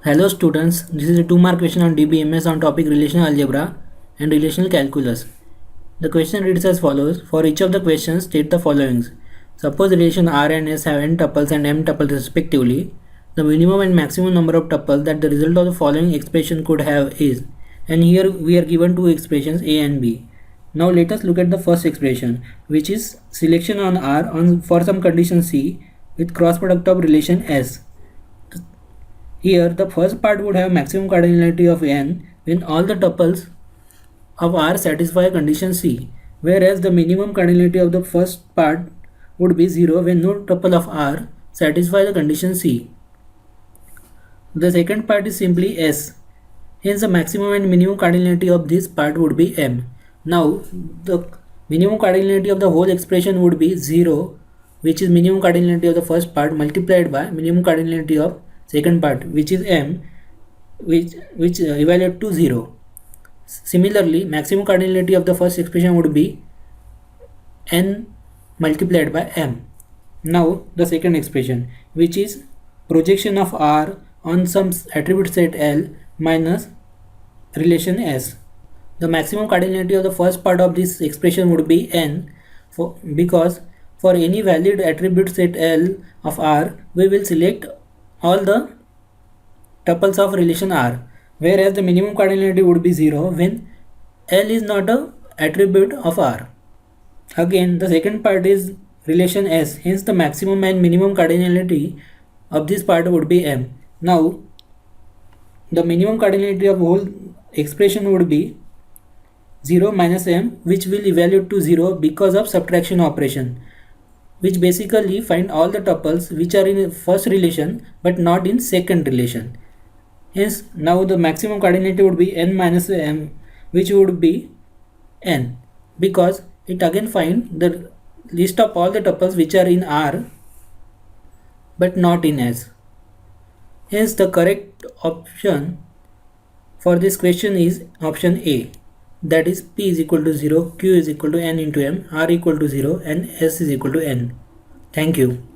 Hello students, this is a 2-mark question on DBMS on topic relational algebra and relational calculus. The question reads as follows. For each of the questions, state the followings. Suppose relation R and S have n tuples and m tuples respectively. The minimum and maximum number of tuples that the result of the following expression could have is, and here we are given two expressions A and B. Now let us look at the first expression, which is selection on R for some condition C with cross product of relation S. Here the first part would have maximum cardinality of n when all the tuples of R satisfy condition C, whereas the minimum cardinality of the first part would be 0 when no tuple of R satisfy the condition C. The second part is simply S, hence the maximum and minimum cardinality of this part would be m. Now the minimum cardinality of the whole expression would be 0, which is minimum cardinality of the first part multiplied by minimum cardinality of second part, which is m, which evaluate to 0. Similarly, maximum cardinality of the first expression would be n multiplied by m. Now the second expression, which is projection of R on some attribute set L minus relation S. The maximum cardinality of the first part of this expression would be n, because for any valid attribute set L of R, we will select all the tuples of relation R, whereas the minimum cardinality would be 0 when L is not a attribute of R. Again, the second part is relation S, hence the maximum and minimum cardinality of this part would be m. Now the minimum cardinality of whole expression would be 0 minus m, which will evaluate to 0 because of subtraction operation, which basically find all the tuples which are in first relation but not in second relation. Hence now the maximum cardinality would be n minus m, which would be n, because it again find the list of all the tuples which are in R but not in S. Hence the correct option for this question is option A, that is P is equal to 0, Q is equal to n into m, R equal to 0 and S is equal to n. Thank you.